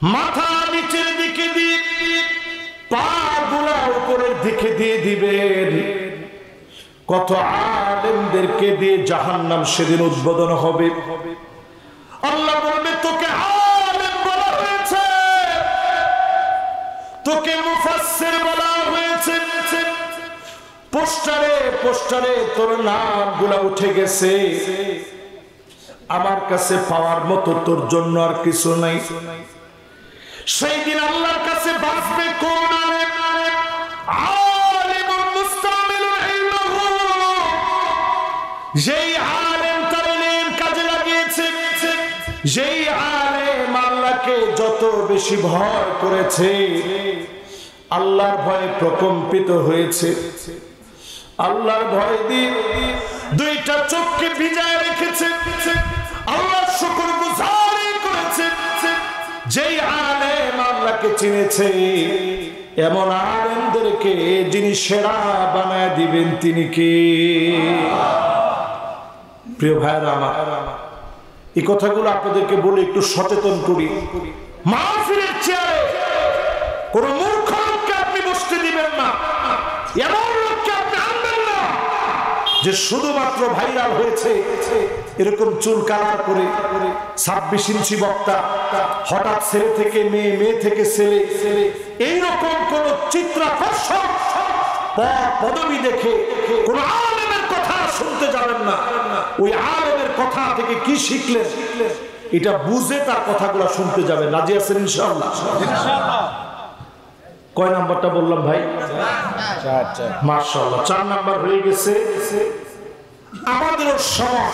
মাথা নিচের দিকে দিয়ে পা গুলা উপরের দিকে দিয়ে দিবেন। কত আলেমদেরকে দিয়ে জাহান্নাম সেদিন উদ্বোধন হবে। আল্লাহ বলবে তোকে আলেম বলা হয়েছে, তোকে মুফাসসির বলা হয়েছে, পোস্টারে পোস্টারে তোর নামগুলা উঠে গেছে, আমার কাছে পাওয়ার মতো তোর জন্য আর কিছু নাই। সেই দিন আল্লাহর কাছে বাঁচবে কোন আলেম? আলিমুল মুস্তামিলুল ইলমহু, যেই আলেম তার ইলম কাজে লাগিয়েছে, যেই আলেম আল্লাহকে যত বেশি ভয় করেছে, আল্লাহর ভয়ে প্রকম্পিত হয়েছে, আল্লাহর ভয় দিয়ে দুইটা চোখকে ভিজায় রেখেছে, আল্লাহর শুকরগুজারি করেছে, যেই আলেম আল্লাহকে চিনেছে, এমন আলেমদেরকে যিনি সেরা বানায় দিবেন তিনি কে? প্রিয় ভাইরা আমার, এই কথাগুলো আপনাদেরকে বলে একটু সচেতন করি। মাহফিলের চেয়ারে কোন মূর্খ লোককে আপনি বসতে দিবেন না, এমন লোককে আপনি আনবেন না যে শুধুমাত্র ভাইরাল হয়েছে এরকম চুল কালার করে 26 ইঞ্চি বক্তা, হঠাৎ ছেলে থেকে মেয়ে, মেয়ে থেকে ছেলে, এইরকম কোন চিত্রাকর্ষক পদবি দেখে কোন আলেমের কথা শুনতে যাবেন না। ওই আলেমের কথা থেকে কি শিখলেন এটা বুঝে তার কথাগুলো শুনতে যাবেন। রাজি আছেন ইনশাআল্লাহ? কয় নাম্বারটা বললাম ভাই? মাশাআল্লাহ, 4 নাম্বার হয়ে গেছে। আমাদের সময়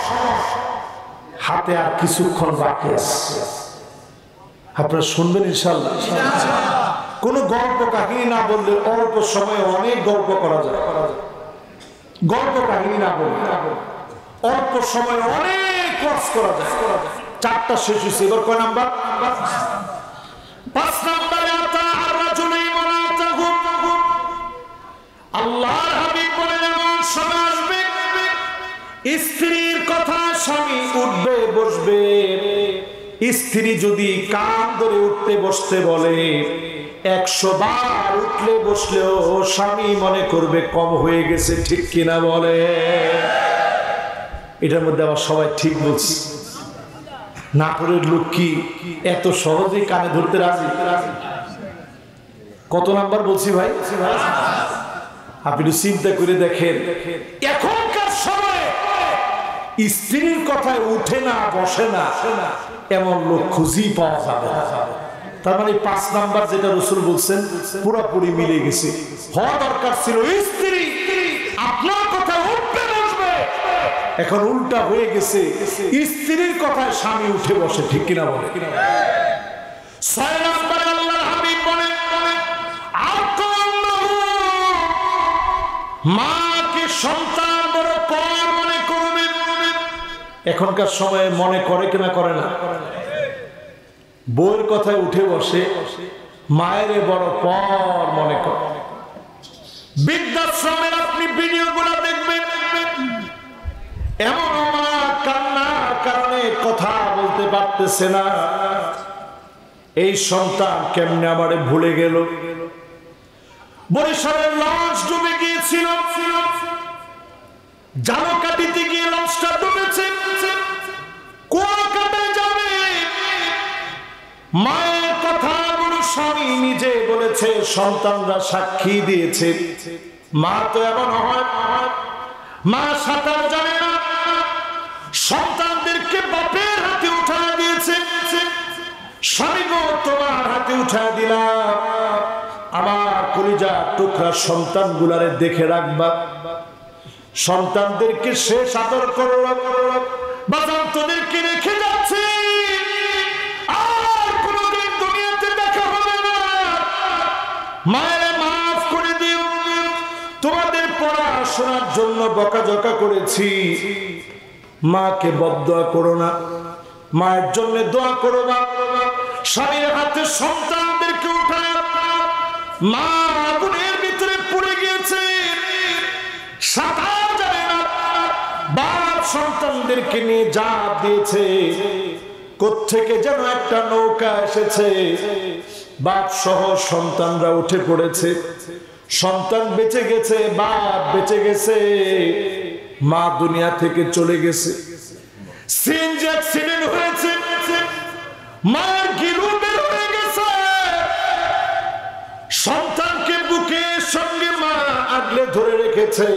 হাতে আর কিছুক্ষণ বাকি আছে, আপনারা শুনবেন ইনশাআল্লাহ। কোন গল্প কাহিনী না বললে অল্প সময়ে অনেক গল্প করা যায়। গল্প কাহিনী না বললে অল্প সময়ে অনেক কাজ করা যায়। 4টা শেষ হয়েছে, এবার কয় নাম্বার? 5 নাম্বারে আল্লাহর হাবিব বলেন এমন সময় আসবে স্ত্রীর কথা স্বামী উঠবে বসবে, স্ত্রী যদি কান ধরে উঠতে বসতে বলে 100 বার উঠলে বসলেও স্বামী মনে করবে কম হয়ে গেছে, ঠিক কিনা বলে? এটার মধ্যে আবার সবাই ঠিক বলছি। নাটোরের লোক কি এত সহজেই কানে ধরতে রাজি? কত নাম্বার বলছি ভাই? আপনি চিন্তা করে দেখেন, এখনকার সময়ে স্ত্রীর কথায় উঠে না বসে না এমন লোক খুঁজেই পাওয়া যাবে। তার মানে 5 নাম্বার যেটা রাসূল বলছেন পুরোপুরি মিলে গেছে। হওয়া দরকার ছিল স্ত্রী আপনার কথায় উঠবে বসবে, এখন উল্টা হয়ে গেছে, স্ত্রীর কথায় স্বামী উঠে বসে, ঠিক কিনা বলে? 6 নাম্বার আল্লাহর হাবিব বলেন মাকে সন্তান বড় পর মনে করবে। এখনকার সময়ে মনে করে কিনা করে না? বউয়ের কথায় উঠে বসে, মায়ের বড় পর মনে করে। বৃদ্ধাশ্রমের আপনি ভিডিওগুলো দেখবেন, এমন মা কান্নার কারণে কথা বলতে পারতেছে না, এই সন্তান কেমনে আমারে ভুলে গেল। বরিশালের লঞ্চ ডুবে গিয়েছিল, জালকাঠিতে গিয়ে লঞ্চটা ডুবেছে, কুয়াকাটায় যাবে, মায়ের কথাগুলো স্বামী নিজে বলেছে, সন্তানরা সাক্ষী দিয়েছে। মা তো এমন হয়, মা সাঁতার জানে না, সন্তানদেরকে বাপের হাতে উঠা দিয়েছে, স্বামী গো তোমার হাতে উঠা দিলাম, আমার কলিজা টুকরা সন্তানগুলারে দেখে রাখবা। সন্তানদেরকে শেষ আদর করো, বাজান তোদেরকে রেখে যাচ্ছি, আর কোনদিন দুনিয়াতে দেখা হবে না, মায়ের মাফ করে দিও, তোমাদের পড়াশোনার জন্য বকাঝকা করেছি, মাকে বদদোয়া করো না, মায়ের জন্য দোয়া করো না। স্বামীর হাতে সন্তানদেরকে উঠায়, মা আগুনের ভিতরে পড়ে গিয়েছে, সাঁতার জানে না, বাপ সন্তানদেরকে নিয়ে জাপ দিয়েছে, কোত্থেকে যেন একটা নৌকা এসেছে, বাপ সহ সন্তানরা উঠে পড়েছে, সন্তান বেঁচে গেছে, বাপ বেঁচে গেছে, মা দুনিয়া থেকে চলে গেছে। সিএনজি অ্যাক্সিডেন্ট হয়েছে, মায়ের গিলু বের হয়ে গেছে, সন্তানকে বুকের সঙ্গে মা আগলে ধরে রেখেছে,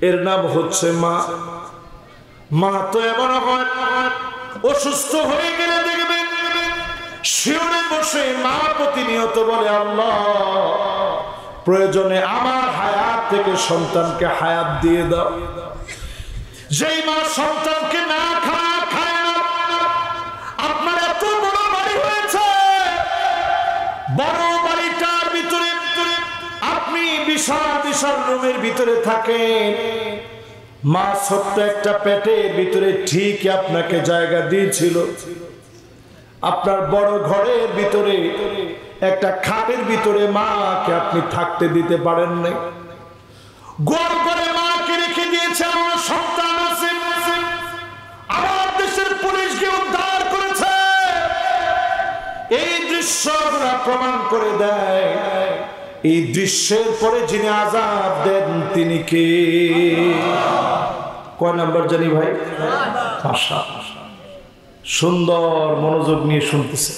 এর নাম হচ্ছে মা। মা তো এমন হয় অসুস্থ হয়ে গেলে দেখবেন শিওরে বসে মা প্রতিনিয়ত বলে, আল্লাহ প্রয়োজনে আমার হায়াত থেকে সন্তানকে হায়াত দিয়ে দাও। যেই মা সন্তানকে না খায় না, আপনার এত বড় বাড়ি হয়েছে, বড় বাড়িটার ভিতরে আপনি বিশাল বিশাল রুমের ভিতরে থাকেন, মা ছোট্ট একটা পেটের ভিতরে ঠিকই আপনাকে জায়গা দিয়েছিল। আপনার বড় ঘরের ভিতরে একটা খাটের ভিতরে মাকে আপনি থাকতে দিতে পারেন নাই, গোল করে মাকে রেখে দিয়েছে। আমার সন্তান আছে, আমার দেশের পুলিশকে উদ্ধার করেছে। এই দৃশ্যগুলো প্রমাণ করে দেয় এই দৃশ্যের পরে যিনি আযাব দেন তিনি কে? কয় নাম্বার জানি ভাই? সুন্দর মনোযোগ নিয়ে শুনতেছে।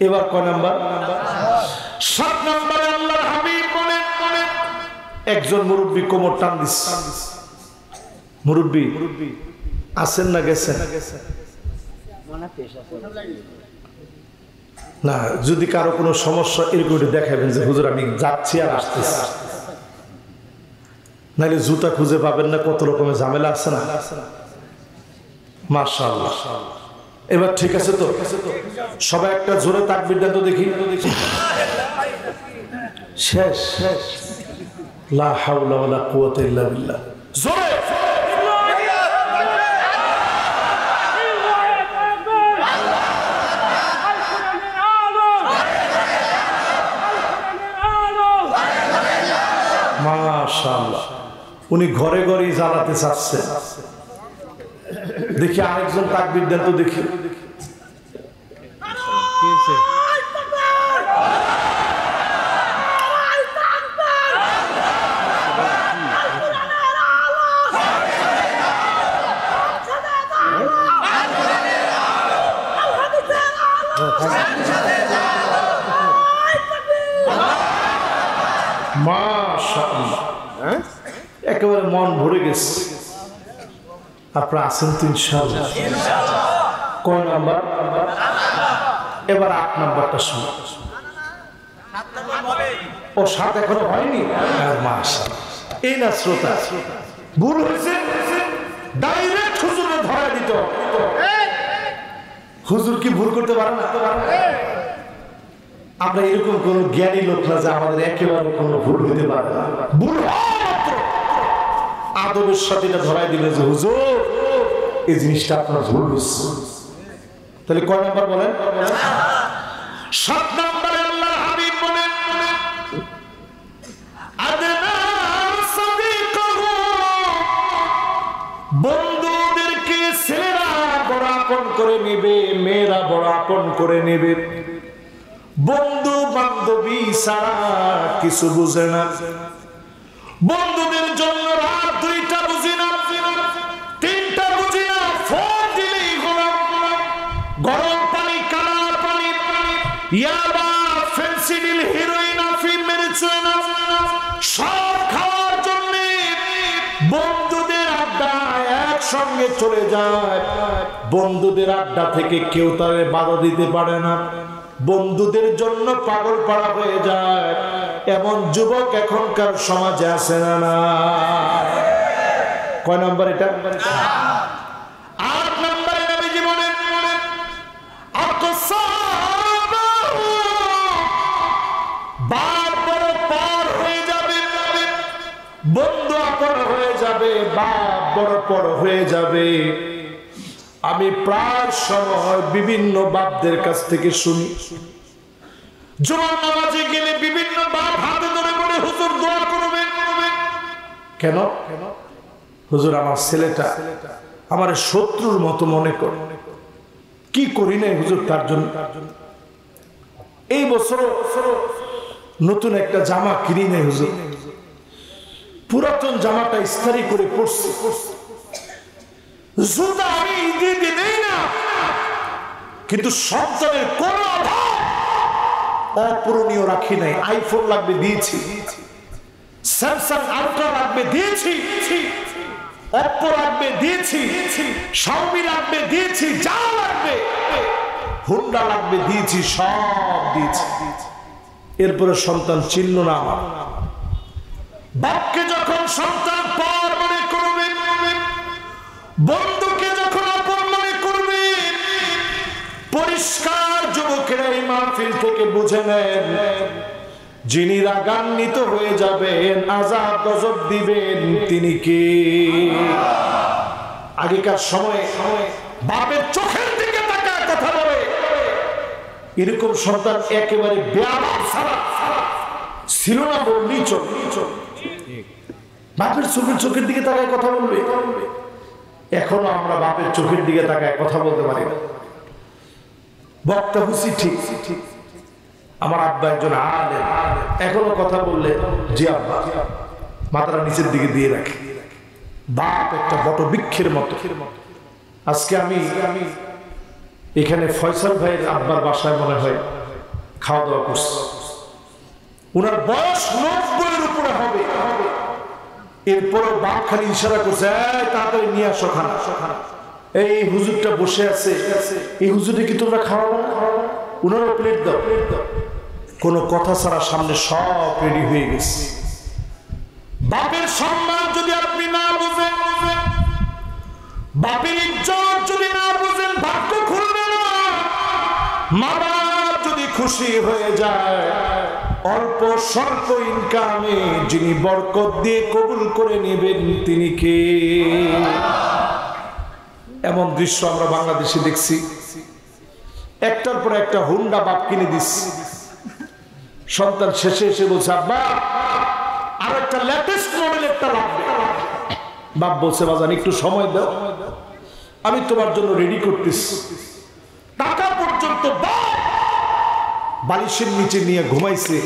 এবার কয় নাম্বার? 7 নম্বরে আল্লাহর হাবিব বলেন, একজন মুরব্বী কোমর টান দিচ্ছে। মুরব্বী আছেন না গেছেন? না, যদি কারো কোনো সমস্যা এরকম দেখাবেন যে হুজুর আমি যাচ্ছি আর আসতেছি, নাহলে জুতা খুঁজে পাবেন না, কত রকমের ঝামেলা আছে না। মাশাআল্লাহ, এবার ঠিক আছে তো? সবাই একটা জোরে তাকবীর দেন তো দেখি। শেষ। লা হাওলা ওয়ালা কুওয়াতা ইল্লা বিল্লাহ। জোরে মাশাআল্লাহ। উনি ঘরে ঘরে জ্বালাতে চাচ্ছে। দেখি আরেকজন তাকবীর দেন তো দেখি। মাশাআল্লাহ, একেবারে মন ভরে গেছে। আপনারা আছেন তো ইনশাআল্লাহ? কোন নাম্বার? এবার 8 নাম্বারটা শুনুন। ও 7 এখনো হয়নি? মাশাআল্লাহ, এই না শ্রোতা, ভুল হয়েছে ডাইরেক্ট হুজুরে ধরা দিত। হুজুর কি ভুল করতে পারে না? আমরা এরকম কোন জ্ঞানী লোক না যে আমাদের একেবারে কোনো ভুল হতে পারে না। ভুল আদবের সাথে এটা ধরাই দিলে যে হুজুর এই জিনিসটা আপনার ভুল হচ্ছে। তাহলে কয় নাম্বার বলেন? 7 নম্বরে আল্লাহর হাবিব বলেন, বন্ধুদেরকে ছেলেরা বড় আপন করে নেবে, মেয়েরা বড় আপন করে নেবে। বন্ধু বান্ধবী ছাড়া কিছু বুঝে না। বন্ধুদের জন্য রাত 2টা বুঝি না, 3টা বুঝি না, ফোন দিলেই গোলাম। গরম পানি, কালার পানি, ইয়াবা, ফেন্সিডিল, হেরোইন, আফিম, মেরিজুয়ানা সব খাওয়ার জন্য বন্ধুদের আড্ডা একসঙ্গে চলে যায়। বন্ধুদের আড্ডা থেকে কেউ তারে বাধা দিতে পারে না। বন্ধুদের জন্য পাগল পাড়া হয়ে যায় এমন যুবক এখনকার সমাজে আছে না? কয় নম্বর এটা? 8 নম্বরে নবীজি বলেন, বাপ বড় পর হয়ে যাবে, বন্ধু আপন হয়ে যাবে, বাপ বড় পর হয়ে যাবে। আমি প্রায় সময় বিভিন্ন বাপদের কাছ থেকে শুনি, জুমার নামাজে গেলে বিভিন্ন বাপ হাতে ধরে বলে হুজুর দোয়া করবেন। কেন? হুজুর আমার ছেলেটা আমার শত্রুর মতো মনে করে। কি করি না হুজুর তার জন্য। এই বছর নতুন একটা জামা কিনি নাই হুজুর, পুরাতন জামাটা ইস্তারি করে পড়ছি। জুতা আমি ঈদে দিই না, কিন্তু সন্তানের কোন অভাব অপূরণীয় রাখি নাই। আইফোন লাগবে দিয়েছি, স্যামসাং আল্ট্রা লাগবে দিয়েছি, অপ্পো লাগবে দিয়েছি, শাওমি লাগবে দিয়েছি, যা লাগবে হুন্ডা লাগবে দিয়েছি, সব দিয়েছি। এরপরে সন্তান চিনল না আমার বাপকে। যখন সন্তান পর মনে করবে, বন্ধুকে যখন অপর মনে করবে, পরিষ্কার যুবকেরা এই মাহফিল থেকে বুঝে নেন, যিনি রাগান্বিত হয়ে যাবেন, আযাব গজব দিবেন, তিনি কে? আগেকার সময়ে বাপের চোখের দিকে তাকায় কথা বলে, এরকম সন্তান একেবারে বেয়াদব ছাড়া ছিল না বললেই চলে। বাপের চোখের দিকে তাকায় কথা বলবে। এখনো আমরা বাপের চোখের দিকে তাকায় কথা বলতে পারি না। বক্তা হুসি ঠিক, আমার আব্বা একজন আলেম, এখনো কথা বললে জি আব্বা, মাথাটা নিচের দিকে দিয়ে রাখে। বাপ একটা বট বৃক্ষের মতো। আজকে আমি এখানে ফয়সাল ভাইয়ের আব্বার বাসায় মনে হয় খাওয়া দাওয়া করছি। উনার বয়স 90-এর উপরে হবে। এরপরও বাপ খালি ইশারা করছে, তাড়াতাড়ি নিয়ে আসো খানা। এই হুজুরটা বসে আছে, এই হুজুরে কি তোমরা খাওয়াবো না? উনারও প্লেট দাও। কোনো কথা ছাড়া সামনে সব রেডি হয়ে গেছে। বাপের সম্মান যদি আপনি না বুঝেন, বাপের ইজ্জত যদি না বুঝেন, ভাগ্য খুলবে না। মা বাপ যদি খুশি হয়ে যায়, অল্প স্বল্প ইনকামে যিনি বরকত দিয়ে কবুল করে নেবেন, তিনি কে? এমন দৃশ্য আমরা বাংলাদেশে দেখছি। একটার পর একটা হুন্ডা বাপ কিনে দিচ্ছে। সন্তান শেষে এসে বলছে, আব্বা আর একটা লেটেস্ট মডেল একটা লাগবে। বাপ বলছে, বাজান একটু সময় দাও, আমি তোমার জন্য রেডি করতেছি। টাকা পর্যন্ত বালিশের নিচে নিয়ে ঘুমাইছে।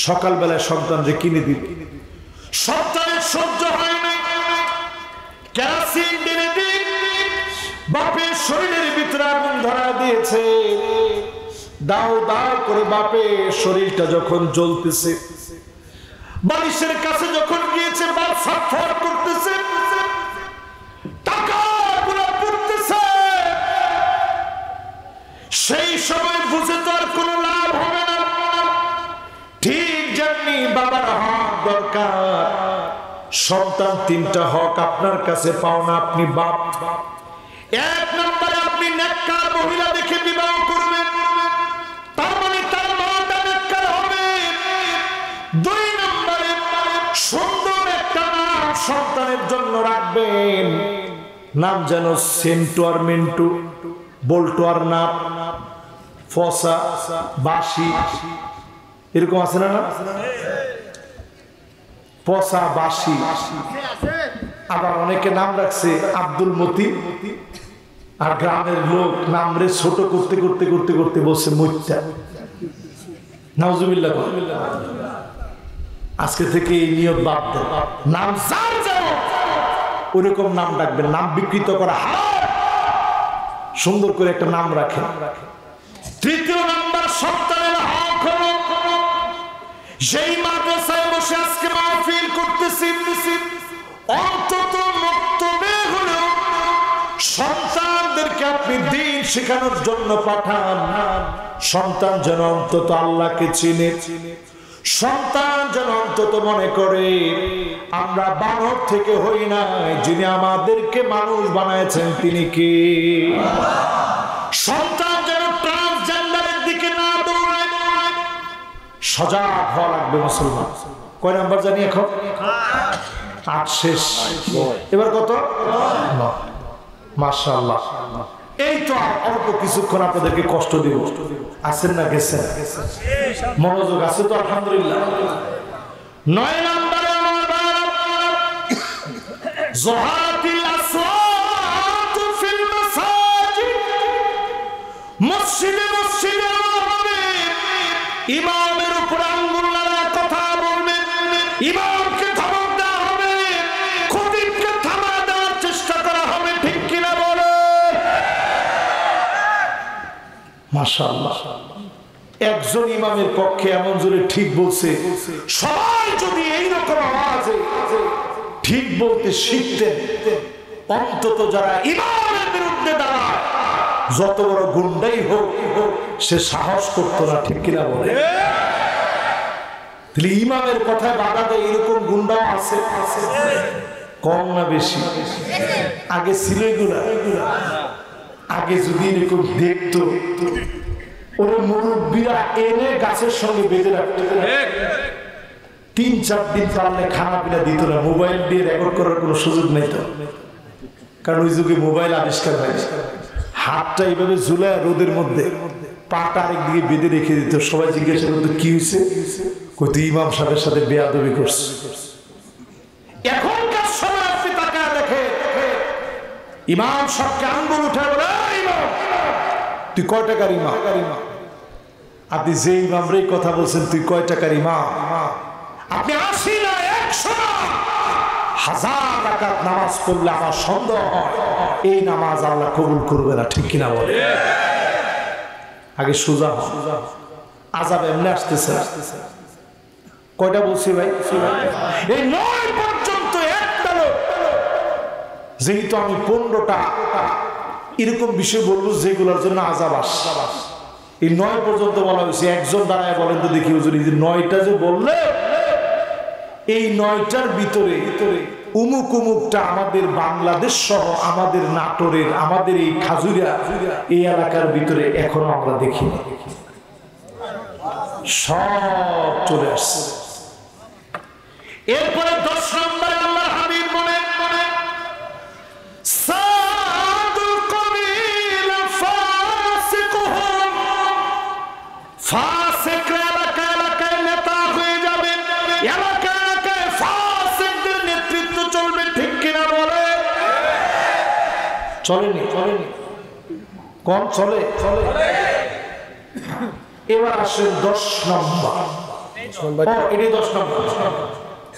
সকালবেলায় সন্তানরে কিনে দিবে। সন্তানের সহ্য হয় না, কেরোসিন ঢেলে দিয়ে বাপের শরীরের ভিতরে আগুন ধরা দিয়েছে। দাও দাও করে বাপের শরীরটা যখন জ্বলতেছে, বালিশের কাছে যখন গিয়েছে, বাপ ছটফট করতেছে, টাকাগুলো পড়তেছে। সেই সময় বুঝে তো আর কোনো লাভ হবে না। ঠিক যেমনি বাবার হক দরকার, সন্তান 3টা হক আপনার কাছে পাওনা। আপনি বাপ, 1 নম্বরে আপনি নেককার মহিলা দেখে বিবাহ করবেন, তার মানে তার মাটা নেককার হবে। 2 নম্বরে সুন্দর একটা নাম সন্তানের জন্য রাখবেন। নাম যেন সেন্টু আর মিন্টু, বল্টু আর নাপ, ফসা, বাসি, এরকম আছে না? পসা, বাসি। আবার অনেকে নাম রাখছে আব্দুল মতি। আর গ্রামের লোক নাম রে ছোট করতে করতে করতে করতে বলছে মইত্যা। নাউজুবিল্লাহ। আজকে থেকে এই নিয়ত বাদ দেন। নাম যার যাও ওরকম নাম রাখবেন। নাম বিকৃত করা হারাম। সুন্দর করে একটা নাম রাখেন। 3য় নাম্বার সন্তানের হক হলো, যেই মাদ্রাসায় বসে আজকে মাহফিল করতেছি, অন্তত মক্তবে হলেও সন্তানদেরকে আপনি দিন শেখানোর জন্য পাঠান। সন্তান যেন অন্তত আল্লাহকে চিনে, সন্তান যেন অন্তত মনে করে আমরা বানর থেকে হই নাই, যিনি আমাদেরকে মানুষ বানাইছেন তিনি কে? সন্তান যেন ট্রান্সজেন্ডারের দিকে না দৌড়ায়। সজাগ হওয়া লাগবে মুসলমান। কয় নাম্বার জানি এখন? 8 শেষ। এবার কত? মাশাআল্লাহ। এই তো অল্প কিছুক্ষণ আপনাদেরকে কষ্ট দিব। আছেন না গেছেন? মনোযোগ আছে তো? আলহামদুলিল্লাহ। 9 নম্বরে আমার জোহারাতিল আসওয়াত মসজিদে মসজিদে হবে, ইমামের উপর আঙ্গুল নাড়ার কথা বলবে, ইমামকে ধমক দেওয়া হবে, খতিবকে থামা দেওয়ার চেষ্টা করা হবে, ঠিক কিনা বলো? মাশাআল্লাহ, একজন ইমামের পক্ষে এমন জোরে ঠিক বলছে, সবাই যদি এইরকম আওয়াজে ঠিক বলতে শিখতেন, অন্তত যারা ইমামের বিরুদ্ধে দাঁড়ায়, যত বড় গুন্ডাই হোক, সে সাহস করতো না, ঠিক কিনা বলে? তাহলে ইমামের কথায় বাধা দেয় এরকম গুন্ডাও আছে, কম না বেশি? আগে ছিল এগুলা? আগে যদি এরকম দেখতো, ওর মুরব্বীরা এনে গাছের সঙ্গে বেঁধে রাখতো, 3-4 দিন পারলে খানা পিনা দিত না, মোবাইল দিয়ে রেকর্ড করার কোনো সুযোগ নেই তো, কারণ ওই যুগে মোবাইল আবিষ্কার হয়নি। হাতটা এইভাবে ঝুলায় রোদের মধ্যে, পাটা আরেকদিকে বেঁধে রেখে দিত, সবাই জিজ্ঞাসা করতো কি হয়েছে, কইতো ইমাম সাহেবের সাথে বেয়াদবি করছে। এখনকার সময় আপনি তাকায় দেখে, ইমাম সাহেবকে আঙ্গুল উঠে বলে, ইমাম তুই কয় টাকার ইমাম? আপনি যে ইমাম রে কথা বলছেন, তুই কয় টাকার ইমাম? আপনি 80 না 100 না 1000 রাকাত নামাজ পড়লে আমার সন্দেহ হয় এই নামাজ আল্লাহ কবুল করবে না, ঠিক কিনা বলে? আগে সোজা আযাব এমনি আসতেছে। কয়টা বলছি ভাই? এই 9 পর্যন্ত একটা লোক, যেহেতু আমি 15টা এরকম বিষয় বলবো যেগুলোর জন্য আযাব আসে, এই 9 পর্যন্ত বলা হয়েছে। একজন দাঁড়ায় বলেন তো দেখি হুজুর, এই যে 9টা যে বললে, এই 9টার ভিতরে উমুক উমুকটা আমাদের বাংলাদেশ সহ আমাদের নাটোরের, আমাদের এই খাজুরিয়া এই এলাকার ভিতরে এখনো আমরা দেখিনি, সব চলে আসছে। এরপরে 10 নম্বরে আল্লাহর হাবিব বলেন, সাদুল কবিল ফাসিকুহুম, ফাসিক এলাকায় নেতা হয়ে যাবে, এলাকায় ফাসিকদের নেতৃত্ব চলবে, ঠিক কিনা বলে? চলেনি? কম চলে? এবার আসেন 10 নম্বর। এটি 10 নম্বর।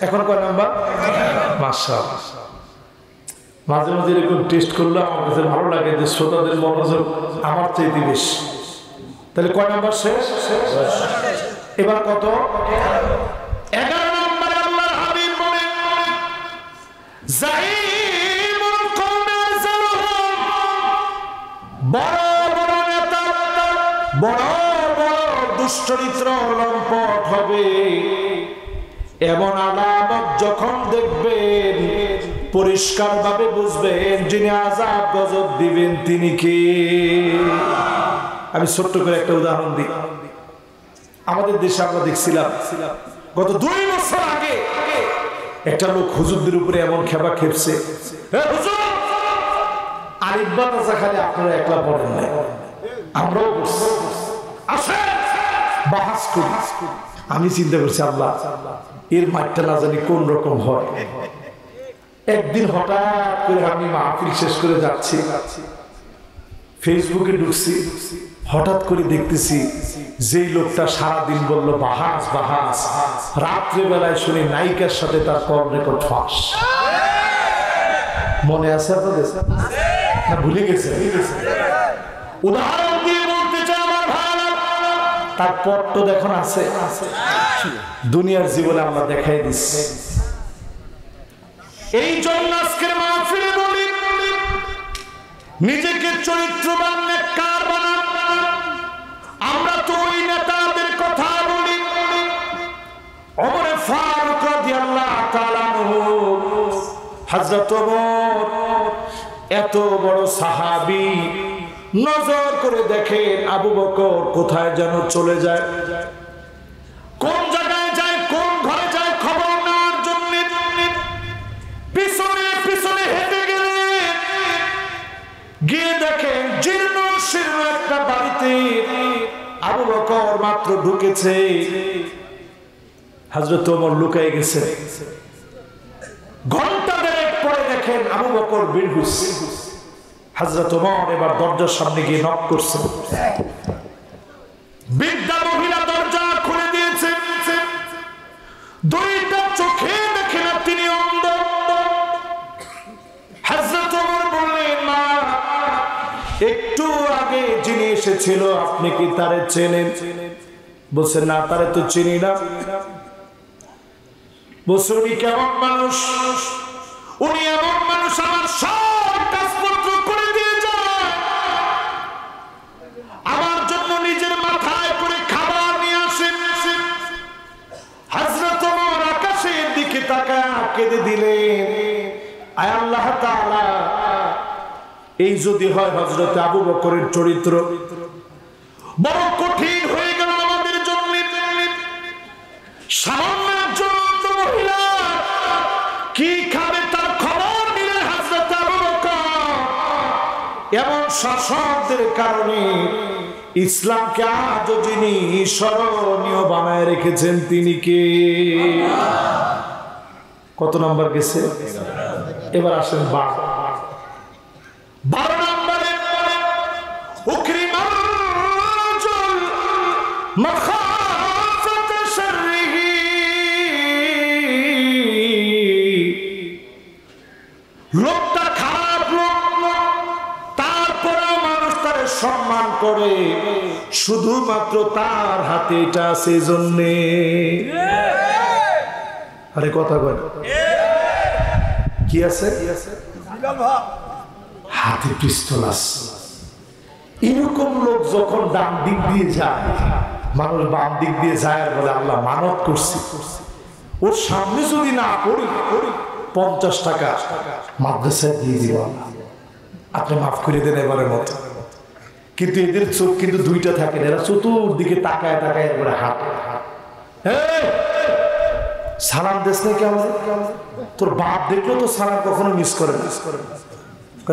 এখন কয় নাম্বার? মাশাআল্লাহ। মাঝে মাঝে এরকম টেস্ট করলে আমার কাছে ভালো লাগে যে শ্রোতাদের মনোযোগ আমার চাইতে বেশি। তাহলে কয় নাম্বার শেষ? এবার কত? 11 নম্বরে আল্লাহর হাবিব বলেন, জাইমুল কওমি আরসালুহুম, বড় বড় নেতা, বড় বড় দুশ্চরিত্র লম্পট হবে, এমন আলামত যখন দেখবেন পরিষ্কার ভাবে বুঝবেন যিনি আযাব গজব দিবেন তিনি কে। আমি ছোট্ট করে একটা উদাহরণ দিই। আমাদের দেশে আমরা দেখছিলাম গত 2 বছর আগে একটা লোক হুজুরদের উপরে এমন খেপা খেপছে, আরেকবার খালি আপনারা একলা পড়েন না, আমরাও করছি, আসেন বাহাস করি। আমি চিন্তা করছি, আল্লাহ এর মাঠটা না জানি কোন রকম হয়। একদিন হঠাৎ করে আমি মাহফিল শেষ করে যাচ্ছি, ফেসবুকে ঢুকছি, হঠাৎ করে দেখতেছি যেই লোকটা সারাদিন বললো বাহাস বাহাস, রাত্রে বেলায় শুনি নায়িকার সাথে তার কল রেকর্ড ফাঁস। মনে আছে আপনাদের? না ভুলে গেছে? উদাহরণ দিয়ে বলতে চাই আমার ভাই, তার পট্ট দেখুন আছে, দুনিয়ার জীবনে আমরা দেখাই দিচ্ছি। এই জন্য আজকের মাহফিলে বলি, নিজেকে চরিত্রবান নেককার বানান। আমরা তো ওই নেতাদের কথা বলি, ওমর ফারুক রাদিয়াল্লাহু তাআলা আনহু, হযরত ওমর এত বড় সাহাবী, নজর করে দেখেন আবু বকর কোথায় যেন চলে যায়, কোন জায়গায় যায়, কোন ঘরে যায় খবর নেওয়ার জন্য পিছনে পিছনে হেঁটে গেলে গিয়ে দেখেন জীর্ণ শীর্ণ একটা বাড়িতে আবু বকর মাত্র ঢুকেছে, হযরত ওমর লুকিয়ে গেছে। ঘন্টা দেড়েক পরে দেখেন আবু বকর বের হচ্ছে, হযরত ওমর এবার দরজার সামনে গিয়ে নক করছেন। বৃদ্ধা মহিলা দরজা খুলে দিয়েছেন, দুইটা চোখে দেখে না তিনি অন্ধ। হযরত ওমর বললেন, মা একটু আগে যিনি এসেছিল আপনি কি তারে চেনেন? বলছেন, না তারে তো চিনি না। বলছে, উনি কেমন মানুষ? উনি এমন মানুষ আমার সব কাজপত্র করে দিয়ে যায়, আমার জন্য নিজের মাথায় করে খাবার নিয়ে আসেন। হযরত ওমর আকাশের দিকে তাকায় কেঁদে দিলেন, আয় আল্লাহ তাআলা, এই যদি হয় হযরত আবু বকরের চরিত্র, বড় কঠিন হয়ে গেল আমাদের জন্য। সামান্য একজন মহিলা কি খাবে তার খবর নিলেন হযরত আবু বকর। এমন শাসকদের কারণে ইসলামকে আজও যিনি স্মরণীয় বানায় রেখেছেন তিনি কে? কত নাম্বার গেছে? এবার আসেন 12 নম্বরে উকরিমাল রাজুল মাখাফাত শাররিহি, লোকটা খারাপ লোক, তারপরেও মানুষ তারে সম্মান করে শুধুমাত্র তার হাতে এটা আছে জন্যে। আরে কথা কয়, কি আছে? হাতে পিস্তল আছে। এরকম লোক যখন ডান দিক দিয়ে যায়, মানুষ বাম দিক দিয়ে যায় আর বলে আল্লাহ মানত করছি, ওর সামনে যদি না পড়ি 50 টাকা মাদ্রাসায় দিয়ে দিব, আপনি মাফ করে দেন এবারের মতো। কিন্তু এদের চোখ কিন্তু দুইটা থাকে না, এরা চতুর্দিকে তাকায় তাকায় একবারে হাত। সালাম দেশ না কেমন? তোর বাপ দেখলো তো সালাম কখনো মিস করে না।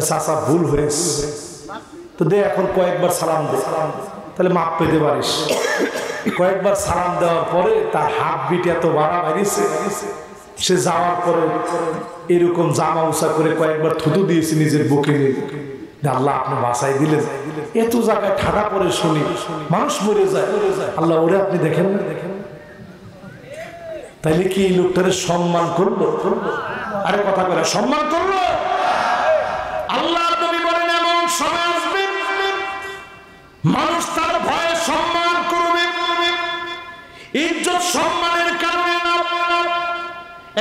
চাচা ভুল হয়েছে তো দে, এখন কয়েকবার সালাম দে, তাহলে মাপ পেতে পারিস। কয়েকবার সালাম দেওয়ার পরে তার হাত বিট এত বাড়া বাড়িয়েছে, সে যাওয়ার পরে এরকম জামা উঁচা করে কয়েকবার থুতু দিয়েছে নিজের বুকে নিয়ে। আল্লাহ আপনি বাঁচাই দিলেন। এত জায়গায় ঠাডা পরে শুনি মানুষ মরে যায়, আল্লাহ ওরে আপনি দেখেন না। তাইলে কি এই লোকটারে সম্মান করলো? আরে কথা করে সম্মান করলো? আল্লাহ নবী বলেন এমন সময় আসবে মানুষ তার ভয়ে সম্মান করবে। ইজ্জত সম্মানের কারণে না,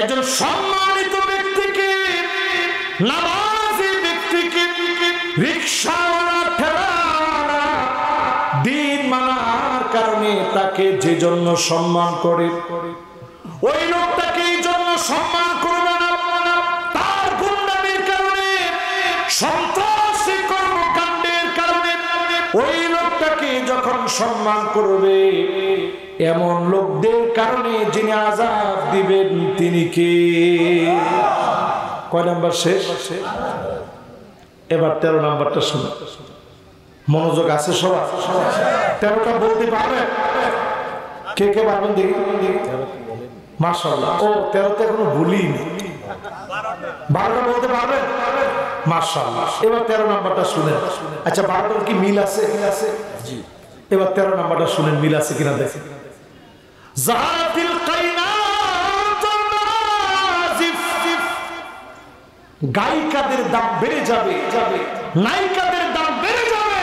একজন সম্মানিত ব্যক্তিকে, নামাজি ব্যক্তিকে, রিকশাওয়ালা ঠেলাওয়ালা দিন মানার কারণে তাকে যে জন্য সম্মান করে, ওই লোকটাকে এই জন্য সম্মান করবে না তার গুন্ডামির কারণে, সন্ত্রাসী কর্মকাণ্ডের কারণে। ওই লোকটাকে যখন সম্মান করবে, এমন লোকদের কারণে যিনি আযাব দিবেন তিনি কে? কয় নাম্বার শেষ? এবার 13 নাম্বারটা শুনুন, মনোযোগ আছে সবার? 13টা বলতে পারবে? কে কে পারবেন দেখি? মাশাআল্লাহ। ও 13টা এখনো ভুলিনি। 12টা বলতে পারবেন? মাশাআল্লাহ। এবার 13 নাম্বারটা শুনেন। আচ্ছা 12টার কি মিল আছে? জি। এবার 13 নাম্বারটা শুনেন, মিল আছে কিনা দেখেন। জাহাতিল কাইনাতুন নাজিফ, গায়িকাদের দাম বেড়ে যাবে, নায়িকাদের দাম বেড়ে যাবে,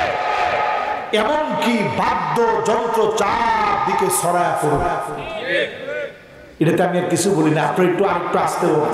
এমনকি বাদ্য যন্ত্র চারদিকে ছড়ায় পড়বে। এটাতে আমি আর কিছু বলি না, আপনি একটু আরেকটু আসতে বলুন।